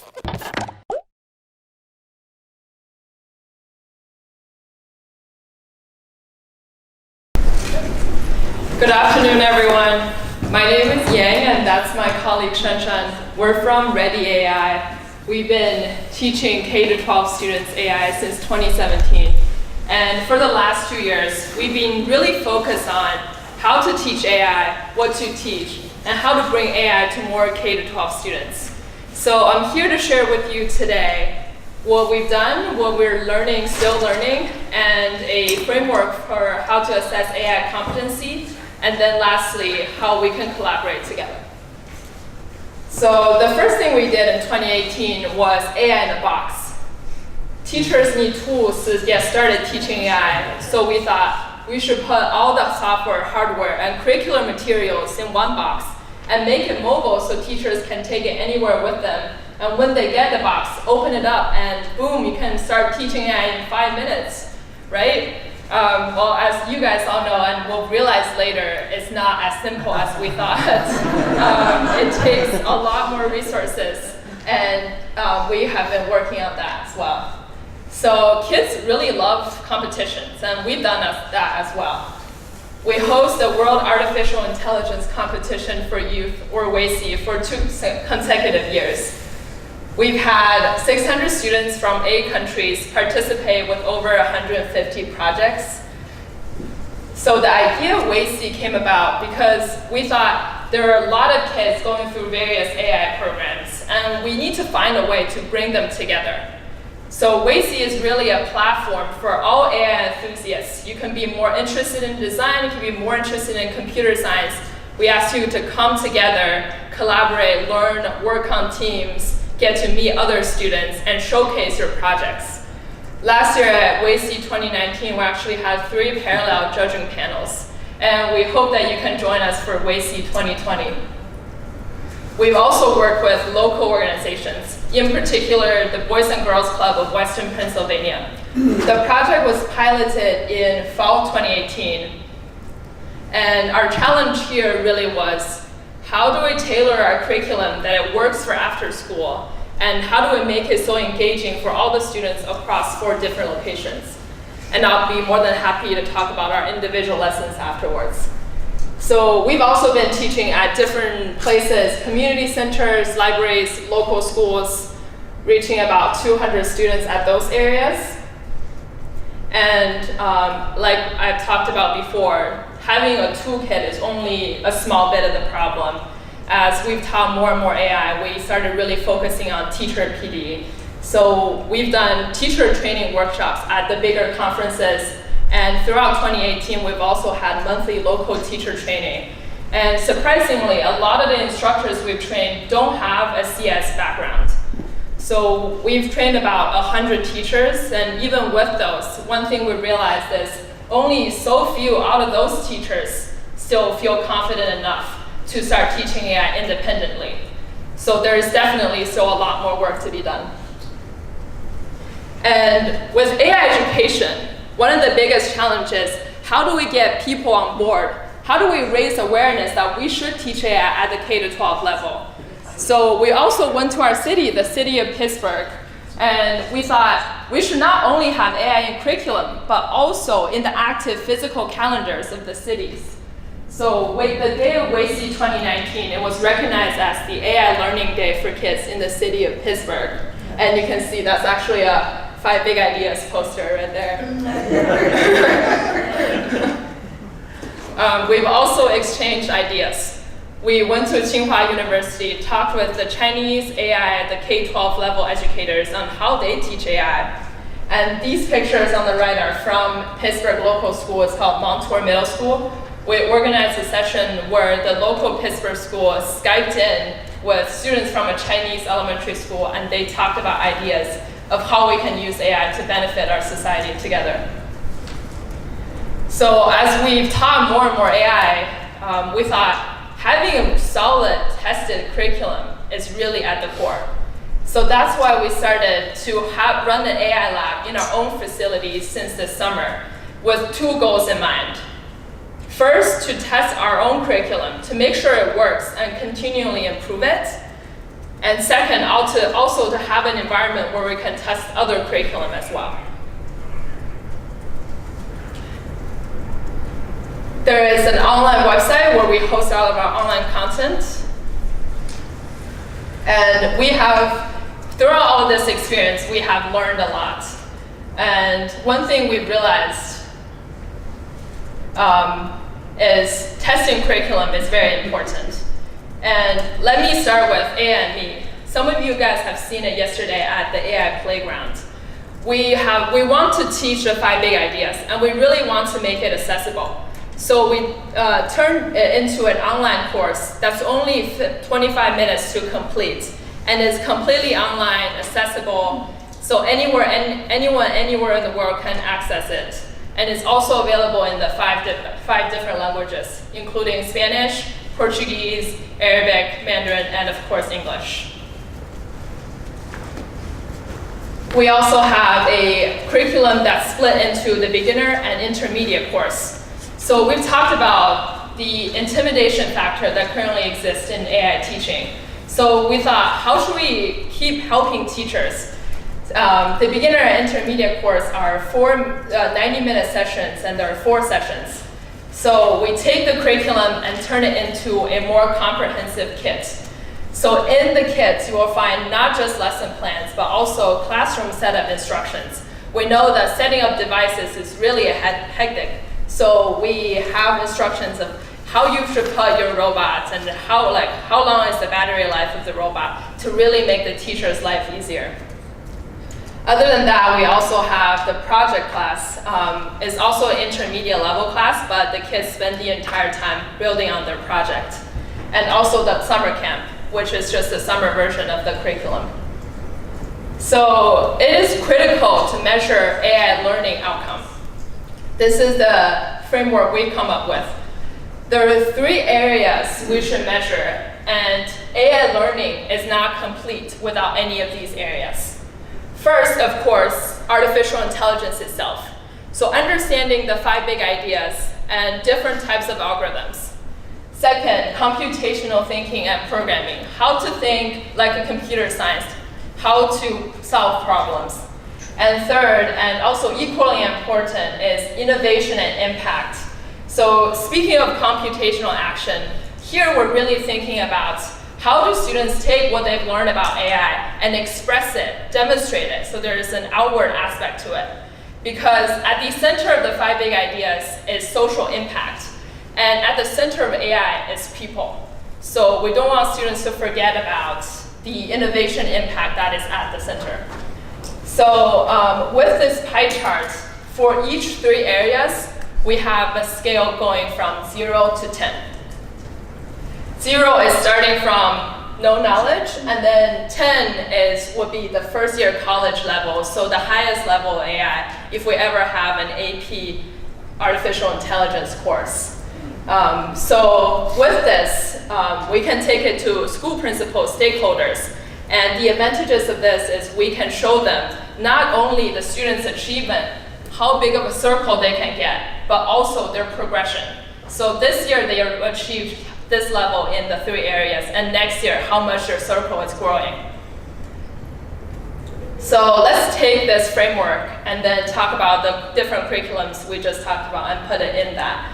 Good afternoon, everyone. My name is Yang, and that's my colleague Shanshan. We're from ReadyAI. We've been teaching K-12 students AI since 2017. And for the last 2 years, we've been really focused on how to teach AI, what to teach, and how to bring AI to more K-12 students. So I'm here to share with you today what we've done, what we're learning, still learning, and a framework for how to assess AI competency, and then lastly, how we can collaborate together. So the first thing we did in 2018 was AI in a box. Teachers need tools to get started teaching AI, so we thought we should put all the software, hardware, and curricular materials in one box and make it mobile so teachers can take it anywhere with them. And when they get the box, open it up, and boom, you can start teaching AI in 5 minutes, right? Well, as you guys all know, and we'll realize later, it's not as simple as we thought. It takes a lot more resources, and we have been working on that as well. So kids really love competitions, and we've done that as well. We host the World Artificial Intelligence Competition for Youth, or WACI, for 2 consecutive years. We've had 600 students from 8 countries participate with over 150 projects. So the idea of WACI came about because we thought there are a lot of kids going through various AI programs, and we need to find a way to bring them together. So WACI is really a platform for all AI enthusiasts. You can be more interested in design, you can be more interested in computer science. We ask you to come together, collaborate, learn, work on teams, get to meet other students, and showcase your projects. Last year at WACI 2019, we actually had 3 parallel judging panels, and we hope that you can join us for WACI 2020. We've also worked with local organizations, in particular the Boys and Girls Club of Western Pennsylvania. The project was piloted in fall 2018, and our challenge here really was, how do we tailor our curriculum that it works for after school? And how do we make it so engaging for all the students across 4 different locations? And I'll be more than happy to talk about our individual lessons afterwards. So we've also been teaching at different places, community centers, libraries, local schools, reaching about 200 students at those areas. And like I've talked about before, having a toolkit is only a small bit of the problem. As we've taught more and more AI, we started really focusing on teacher PD. So we've done teacher training workshops at the bigger conferences, and throughout 2018, we've also had monthly local teacher training. And surprisingly, a lot of the instructors we've trained don't have a CS background. So we've trained about 100 teachers, and even with those, one thing we realized is only so few out of those teachers still feel confident enough to start teaching AI independently. So there is definitely still a lot more work to be done. And with AI education, one of the biggest challenges, how do we get people on board? How do we raise awareness that we should teach AI at the K-12 level? So we also went to our city, the city of Pittsburgh, and we thought we should not only have AI in curriculum, but also in the active physical calendars of the cities. So the day of WACI 2019, it was recognized as the AI Learning Day for kids in the city of Pittsburgh. And you can see that's actually a 5 Big Ideas poster right there. We've also exchanged ideas. We went to Tsinghua University, talked with the Chinese AI, the K-12 level educators on how they teach AI. And these pictures on the right are from Pittsburgh local school. It's called Montour Middle School. We organized a session where the local Pittsburgh school Skyped in with students from a Chinese elementary school, and they talked about ideas of how we can use AI to benefit our society together. So as we've taught more and more AI, we thought having a solid tested curriculum is really at the core. So that's why we started to run an AI lab in our own facilities since this summer with 2 goals in mind. First, to test our own curriculum to make sure it works and continually improve it. And second, also to have an environment where we can test other curriculum as well. There is an online website where we host all of our online content. And we have, throughout all of this experience, we have learned a lot. And one thing we've realized is testing curriculum is very important. And let me start with AI and me. Some of you guys have seen it yesterday at the AI playground. We want to teach the 5 big ideas, and we really want to make it accessible. So we turned it into an online course that's only 25 minutes to complete, and is completely online, accessible, so anyone anywhere in the world can access it. And it's also available in the five different languages, including Spanish, Portuguese, Arabic, Mandarin, and of course English. We also have a curriculum that's split into the beginner and intermediate course. So we've talked about the intimidation factor that currently exists in AI teaching. So we thought, how should we keep helping teachers? The beginner and intermediate course are 4 90-minute sessions, and there are 4 sessions. So we take the curriculum and turn it into a more comprehensive kit. So in the kits, you will find not just lesson plans, but also classroom setup instructions. We know that setting up devices is really hectic. So we have instructions of how you should put your robots and how long is the battery life of the robot to really make the teacher's life easier. Other than that, we also have the project class. It's also an intermediate level class, but the kids spend the entire time building on their project. And also the summer camp, which is just a summer version of the curriculum. So it is critical to measure AI learning outcome. This is the framework we come up with. There are 3 areas we should measure, and AI learning is not complete without any of these areas. First, of course, artificial intelligence itself. So understanding the 5 big ideas and different types of algorithms. Second, computational thinking and programming. How to think like a computer science, how to solve problems. And third, and also equally important, is innovation and impact. So speaking of computational action, here we're really thinking about how do students take what they've learned about AI and express it, demonstrate it, so there's an outward aspect to it. Because at the center of the 5 big ideas is social impact. And at the center of AI is people. So we don't want students to forget about the innovation impact that is at the center. So with this pie chart, for each 3 areas, we have a scale going from 0 to 10. 0 is starting from no knowledge, and then 10 would be the first year college level, so the highest level of AI if we ever have an AP artificial intelligence course. So with this, we can take it to school principals, stakeholders, and the advantages of this is we can show them not only the students' achievement, how big of a circle they can get, but also their progression. So this year they achieved this level in the 3 areas, and next year how much their circle is growing. So let's take this framework and then talk about the different curriculums we just talked about and put it in that.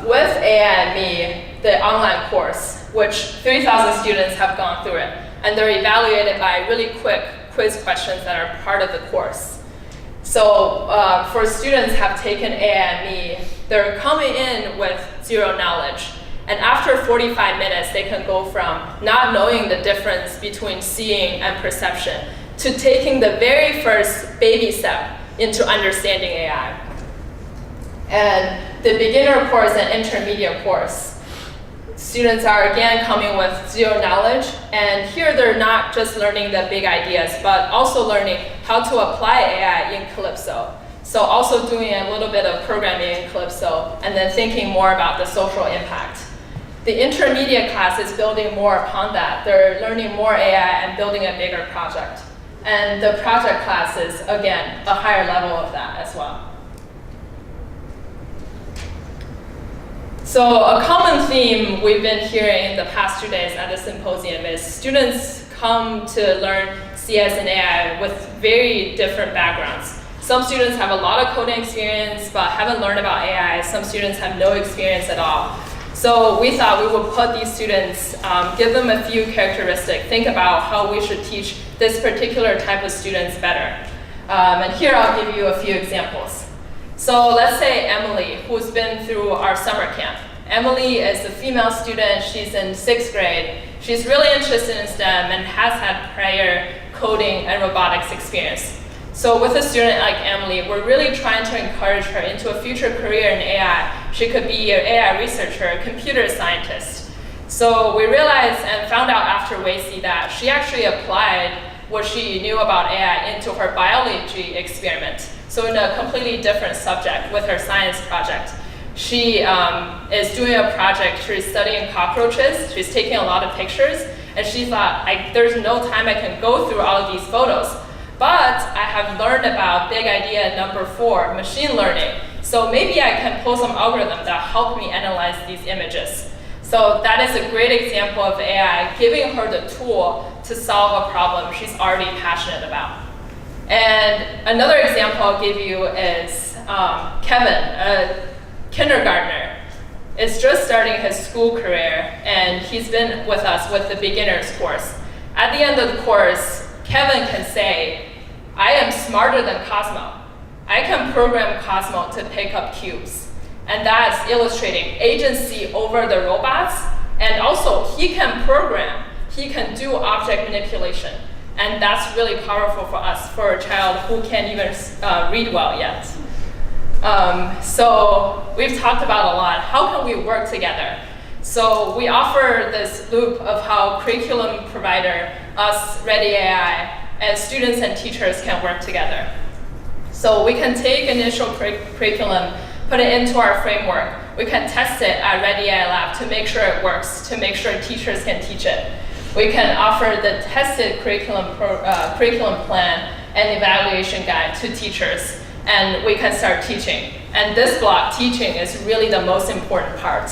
With AI and Me, the online course, which 3,000 students have gone through it, and they're evaluated by really quick quiz questions that are part of the course. So for students have taken AI and Me, they're coming in with 0 knowledge. And after 45 minutes, they can go from not knowing the difference between seeing and perception to taking the very first baby step into understanding AI. And the beginner course and intermediate course, students are again coming with 0 knowledge. And here they're not just learning the big ideas, but also learning how to apply AI in Calypso. So also doing a little bit of programming in Calypso, and then thinking more about the social impact. The intermediate class is building more upon that. They're learning more AI and building a bigger project. And the project class is, again, a higher level of that as well. So a common theme we've been hearing in the past 2 days at the symposium is students come to learn CS and AI with very different backgrounds. Some students have a lot of coding experience but haven't learned about AI. Some students have no experience at all. So we thought we would put these students, give them a few characteristics, think about how we should teach this particular type of students better. And here I'll give you a few examples. So let's say Emily, who's been through our summer camp. Emily is a female student, she's in 6th grade. She's really interested in STEM and has had prior coding and robotics experience. So with a student like Emily, we're really trying to encourage her into a future career in AI. She could be an AI researcher, a computer scientist. So we realized and found out after WACI that she actually applied what she knew about AI into her biology experiment. So in a completely different subject with her science project. She is doing a project, she's studying cockroaches, she's taking a lot of pictures, and she thought, there's no time I can go through all of these photos. But I have learned about big idea number 4, machine learning. So maybe I can pull some algorithm that help me analyze these images. So that is a great example of AI giving her the tool to solve a problem she's already passionate about. And another example I'll give you is Kevin, a kindergartner, is just starting his school career, and he's been with us with the beginner's course. At the end of the course, Kevin can say, I am smarter than Cosmo. I can program Cosmo to pick up cubes. And that's illustrating agency over the robots, and also he can program, he can do object manipulation. And that's really powerful for us, for a child who can't even read well yet. So we've talked about a lot. How can we work together? So we offer this loop of how curriculum provider, us, ReadyAI, and students and teachers can work together. So we can take initial curriculum, put it into our framework. We can test it at ReadyAI Lab to make sure it works, to make sure teachers can teach it. We can offer the tested curriculum plan and evaluation guide to teachers, and we can start teaching. And this block, teaching, is really the most important part.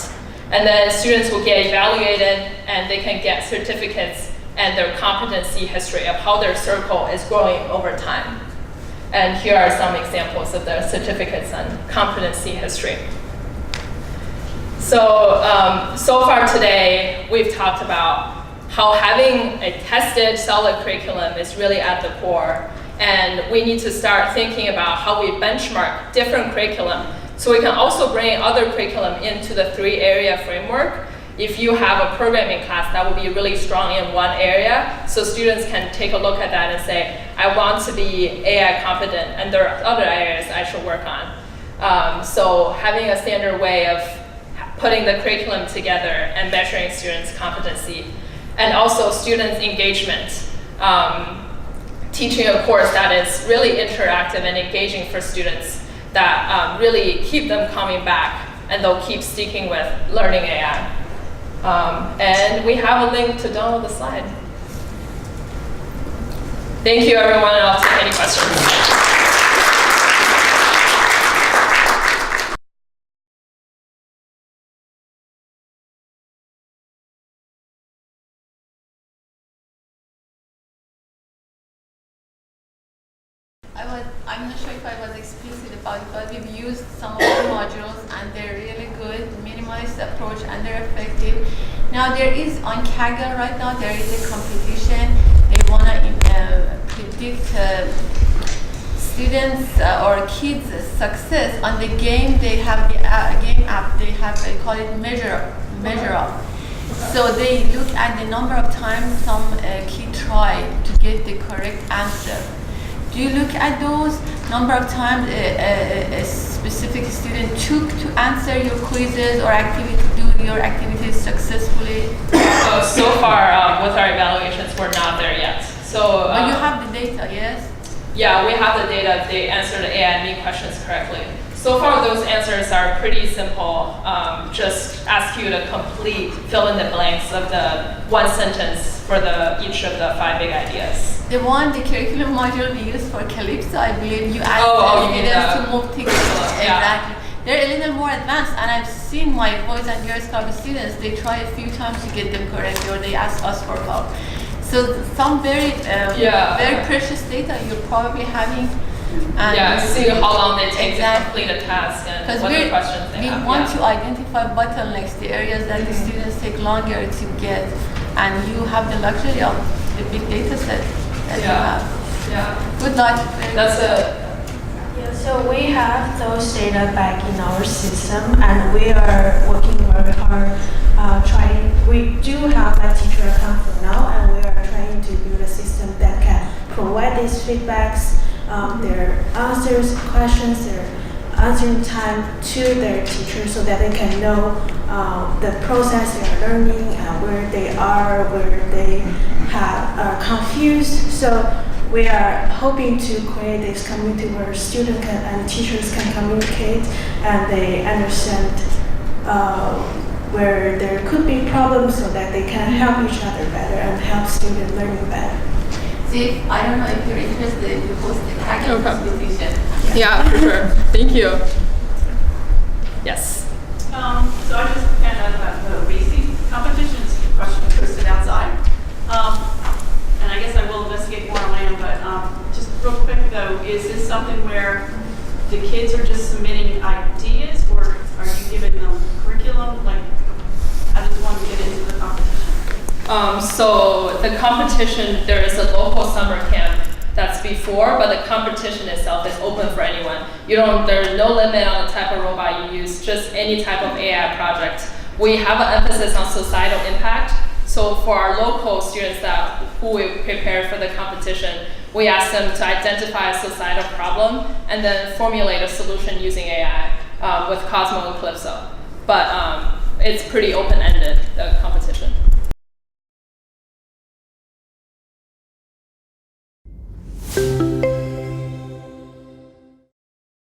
And then students will get evaluated, and they can get certificates and their competency history of how their circle is growing over time. And here are some examples of the certificates and competency history. So, so far today, we've talked about how having a tested, solid curriculum is really at the core. And we need to start thinking about how we benchmark different curriculum. So we can also bring other curriculum into the 3-area framework. If you have a programming class that will be really strong in one area, so students can take a look at that and say, I want to be AI competent, and there are other areas I should work on. So having a standard way of putting the curriculum together and measuring students' competency, and also students' engagement. Teaching a course that is really interactive and engaging for students that really keep them coming back, and they'll keep sticking with learning AI. And we have a link to download the slide. Thank you, everyone, and I'll take any questions. I'm not sure if I was explicit about it, but we've used some of the modules, and they're really good, minimalist approach, and they're effective. Now there is, on Kaggle right now, there is a competition. They want to predict students or kids' success on the game. They have the game app, they call it Measure Up. So they look at the number of times some kid tried to get the correct answer. Do you look at those number of times a specific student took to answer your quizzes or do your activities successfully? So far, with our evaluations, we're not there yet. So, but you have the data, yes? Yeah, we have the data. They answered A and B questions correctly. So far, those answers are pretty simple. Just ask you to fill in the blanks of the one sentence for each of the 5 big ideas. The curriculum module we use for Calypso, I believe you asked you students to move things. Yeah. Exactly. they're a little more advanced, and I've seen my boys and girls club students, they try a few times to get them correct, or they ask us for help. So some very precious data you're probably having. And see how long they take to complete a task and what the questions they have. We want to identify bottlenecks, the areas that the students take longer to get, and you have the luxury of the big data set that you have. Yeah. Good luck. Yeah, so we have those data back in our system, and we are working very hard we do have a teacher account for now, and we are trying to build a system that can provide these feedbacks, their answers, questions, their answering time to their teachers so that they can know the process they are learning, where they are, where they are confused. So we are hoping to create this community where students and teachers can communicate, and they understand where there could be problems so that they can help each other better and help students learning better. See, I don't know if you're interested to host the hacking competition. Yeah, for sure. Thank you. Yes. So I just found out about the racing competitions question posted outside. And I guess I will investigate more on my own, but just real quick though, is this something where the kids are just submitting ideas, or are you giving them curriculum? Like, I just want to get into the competition. So the competition, there is a local summer camp that's before, but the competition itself is open for anyone. There's no limit on the type of robot you use, just any type of AI project. We have an emphasis on societal impact. So for our local students who we prepare for the competition, we ask them to identify a societal problem and then formulate a solution using AI with Cosmo and Calypso. But it's pretty open-ended, the competition. Thank you.